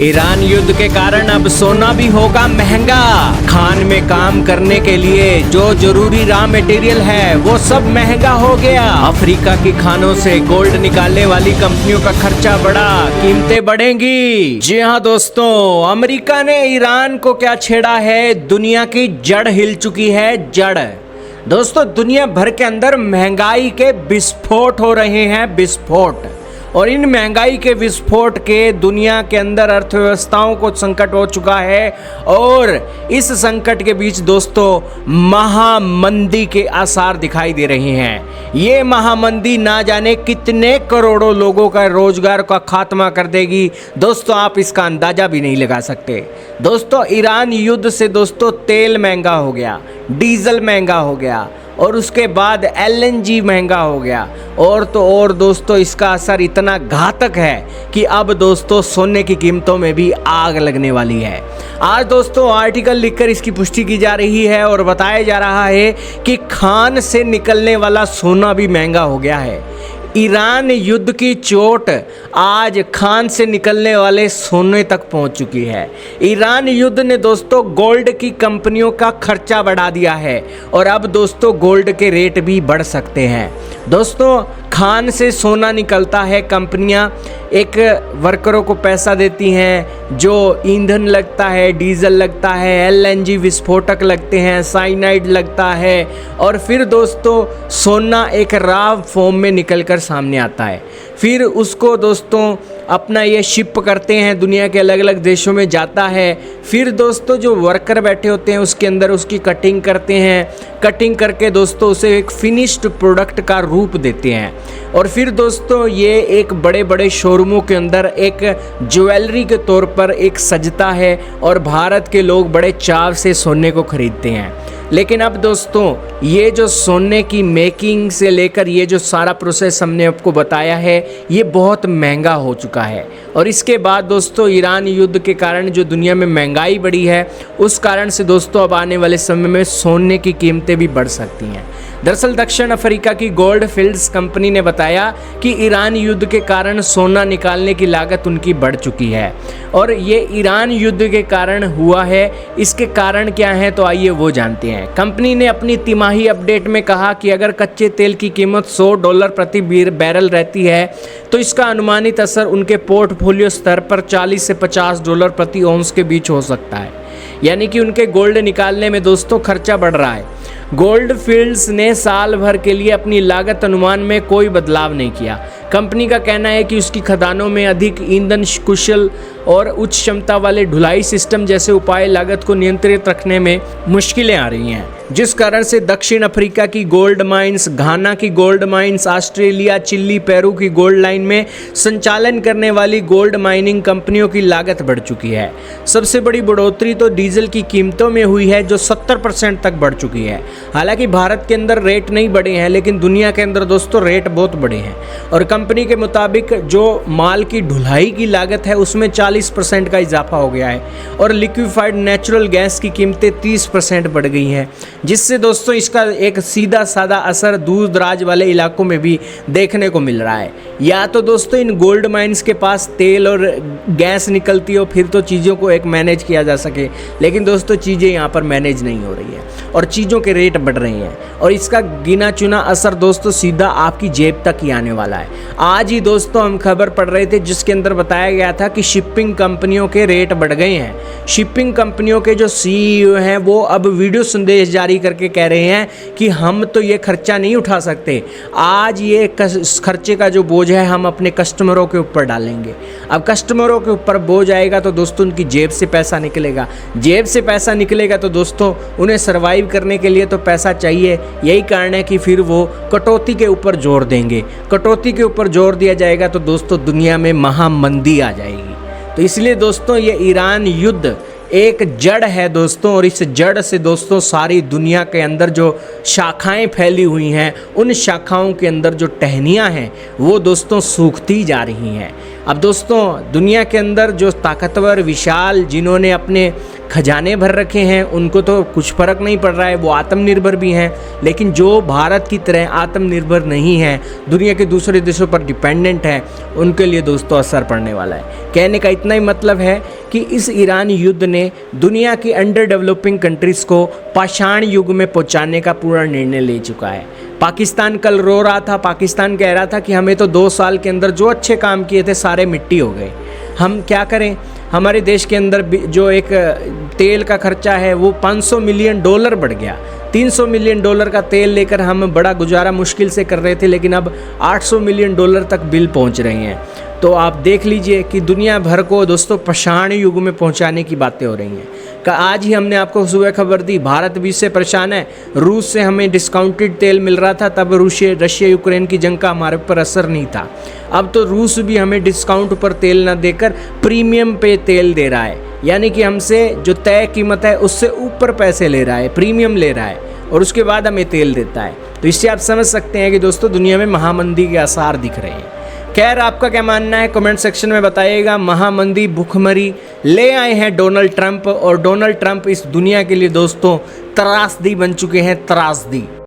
Iran युद्ध के कारण अब सोना भी होगा महंगा। खान में काम करने के लिए जो जरूरी रॉ मटेरियल है वो सब महंगा हो गया। अफ्रीका की खानों से गोल्ड निकालने वाली कंपनियों का खर्चा बढ़ा, कीमतें बढ़ेंगी। जी हाँ दोस्तों, अमेरिका ने ईरान को क्या छेड़ा है, दुनिया की जड़ हिल चुकी है, जड़। दोस्तों, दुनिया भर के अंदर महंगाई के विस्फोट हो रहे हैं, विस्फोट। और इन महंगाई के विस्फोट के दुनिया के अंदर अर्थव्यवस्थाओं को संकट हो चुका है। और इस संकट के बीच दोस्तों महामंदी के आसार दिखाई दे रहे हैं। ये महामंदी ना जाने कितने करोड़ों लोगों का रोजगार का खात्मा कर देगी दोस्तों, आप इसका अंदाजा भी नहीं लगा सकते। दोस्तों, ईरान युद्ध से दोस्तों तेल महंगा हो गया, डीजल महंगा हो गया और उसके बाद LNG महंगा हो गया। और तो और दोस्तों इसका असर इतना घातक है कि अब दोस्तों सोने की कीमतों में भी आग लगने वाली है। आज दोस्तों आर्टिकल लिखकर इसकी पुष्टि की जा रही है और बताया जा रहा है कि खान से निकलने वाला सोना भी महंगा हो गया है। ईरान युद्ध की चोट आज खान से निकलने वाले सोने तक पहुंच चुकी है। ईरान युद्ध ने दोस्तों गोल्ड की कंपनियों का खर्चा बढ़ा दिया है और अब दोस्तों गोल्ड के रेट भी बढ़ सकते हैं। दोस्तों, खान से सोना निकलता है, कंपनियां एक वर्करों को पैसा देती हैं, जो ईंधन लगता है, डीजल लगता है, LNG विस्फोटक लगते हैं, साइनाइड लगता है और फिर दोस्तों सोना एक रॉ फॉर्म में निकलकर सामने आता है। फिर उसको दोस्तों अपना ये शिप करते हैं, दुनिया के अलग अलग देशों में जाता है। फिर दोस्तों जो वर्कर बैठे होते हैं उसके अंदर उसकी कटिंग करते हैं, कटिंग करके दोस्तों उसे एक फिनिश्ड प्रोडक्ट का रूप देते हैं। और फिर दोस्तों ये एक बड़े बड़े शोरूमों के अंदर एक ज्वेलरी के तौर पर एक सजता है और भारत के लोग बड़े चाव से सोने को खरीदते हैं। लेकिन अब दोस्तों ये जो सोने की मेकिंग से लेकर ये जो सारा प्रोसेस हमने आपको बताया है ये बहुत महंगा हो चुका है। और इसके बाद दोस्तों ईरान युद्ध के कारण जो दुनिया में महंगाई बढ़ी है उस कारण से दोस्तों अब आने वाले समय में सोने की कीमतें भी बढ़ सकती हैं। दरअसल दक्षिण अफ्रीका की गोल्ड फील्ड्स कंपनी ने बताया कि ईरान युद्ध के कारण सोना निकालने की लागत उनकी बढ़ चुकी है। और ये ईरान युद्ध के कारण हुआ है, इसके कारण क्या है तो आइए वो जानते हैं। कंपनी ने अपनी तिमाही अपडेट में कहा कि अगर कच्चे तेल की कीमत $100 प्रति बैरल रहती है तो इसका अनुमानित असर उनके पोर्टफोलियो स्तर पर $40 से $50 प्रति औंस के बीच हो सकता है। यानी कि उनके गोल्ड निकालने में दोस्तों खर्चा बढ़ रहा है। गोल्ड फील्ड्स ने साल भर के लिए अपनी लागत अनुमान में कोई बदलाव नहीं किया। कंपनी का कहना है कि उसकी खदानों में अधिक ईंधन कुशल और उच्च क्षमता वाले ढुलाई सिस्टम जैसे उपाय लागत को नियंत्रित रखने में मुश्किलें आ रही हैं, जिस कारण से दक्षिण अफ्रीका की गोल्ड माइंस, घाना की gold mines, Australia, Chile, Peru की गोल्ड लाइन में संचालन करने वाली गोल्ड माइनिंग कंपनियों की लागत बढ़ चुकी है। सबसे बड़ी बढ़ोतरी तो डीजल की कीमतों में हुई है जो 70% तक बढ़ चुकी है। हालांकि भारत के अंदर रेट नहीं बढ़े हैं लेकिन दुनिया के अंदर दोस्तों रेट बहुत बढ़े हैं। और कंपनी के मुताबिक जो माल की ढुलाई की लागत है उसमें 40% का इजाफा हो गया है और लिक्विफाइड नेचुरल गैस की कीमतें 30% बढ़ गई हैं, जिससे दोस्तों इसका एक सीधा साधा असर दूर दराज वाले इलाकों में भी देखने को मिल रहा है। या तो दोस्तों इन गोल्ड माइंस के पास तेल और गैस निकलती हो फिर तो चीज़ों को एक मैनेज किया जा सके, लेकिन दोस्तों चीज़ें यहाँ पर मैनेज नहीं हो रही है और चीज़ों के रेट बढ़ रही हैं और इसका गिना चुना असर दोस्तों सीधा आपकी जेब तक ही आने वाला है। आज ही दोस्तों हम खबर पढ़ रहे थे जिसके अंदर बताया गया था कि शिपिंग कंपनियों के रेट बढ़ गए हैं। शिपिंग कंपनियों के जो CEO हैं वो अब वीडियो संदेश जारी करके कह रहे हैं कि हम तो ये खर्चा नहीं उठा सकते, आज ये खर्चे का जो बोझ है हम अपने कस्टमरों के ऊपर डालेंगे। अब कस्टमरों के ऊपर बोझ आएगा तो दोस्तों उनकी जेब से पैसा निकलेगा, जेब से पैसा निकलेगा तो दोस्तों उन्हें सर्वाइव करने के लिए तो पैसा चाहिए। यही कारण है कि फिर वो कटौती के ऊपर जोर देंगे। कटौती के ऊपर जोर दिया जाएगा तो दोस्तों दुनिया में महामंदी आ जाएगी। तो इसलिए दोस्तों ये ईरान युद्ध एक जड़ है दोस्तों और इस जड़ से दोस्तों सारी दुनिया के अंदर जो शाखाएं फैली हुई हैं उन शाखाओं के अंदर जो टहनियाँ हैं वो दोस्तों सूखती जा रही हैं। अब दोस्तों, दुनिया के अंदर जो ताकतवर, विशाल, जिन्होंने अपने खजाने भर रखे हैं, उनको तो कुछ फर्क नहीं पड़ रहा है, वो आत्मनिर्भर भी हैं। लेकिन जो भारत की तरह आत्मनिर्भर नहीं है, दुनिया के दूसरे देशों पर डिपेंडेंट है, उनके लिए दोस्तों असर पड़ने वाला है। कहने का इतना ही मतलब है कि इस ईरान युद्ध ने दुनिया की अंडर डेवलपिंग कंट्रीज़ को पाषाण युग में पहुंचाने का पूरा निर्णय ले चुका है। पाकिस्तान कल रो रहा था, पाकिस्तान कह रहा था कि हमें तो 2 साल के अंदर जो अच्छे काम किए थे सारे मिट्टी हो गए, हम क्या करें। हमारे देश के अंदर जो एक तेल का खर्चा है वो $500 मिलियन बढ़ गया। $300 मिलियन का तेल लेकर हम बड़ा गुजारा मुश्किल से कर रहे थे, लेकिन अब $800 मिलियन तक बिल पहुंच रहे हैं। तो आप देख लीजिए कि दुनिया भर को दोस्तों पाषाण युग में पहुंचाने की बातें हो रही हैं। आज ही हमने आपको सुबह खबर दी, भारत भी इससे परेशान है। रूस से हमें डिस्काउंटेड तेल मिल रहा था, तब रशिया यूक्रेन की जंग का हमारे ऊपर असर नहीं था। अब तो रूस भी हमें डिस्काउंट पर तेल ना देकर प्रीमियम पे तेल दे रहा है, यानी कि हमसे जो तय कीमत है उससे ऊपर पैसे ले रहा है, प्रीमियम ले रहा है, और उसके बाद हमें तेल देता है। तो इससे आप समझ सकते हैं कि दोस्तों दुनिया में महामंदी के आसार दिख रहे हैं। खैर, आपका क्या मानना है कमेंट सेक्शन में बताइएगा। महामंदी, भुखमरी ले आए हैं डोनाल्ड ट्रंप, और डोनाल्ड ट्रंप इस दुनिया के लिए दोस्तों त्रासदी बन चुके हैं, त्रासदी।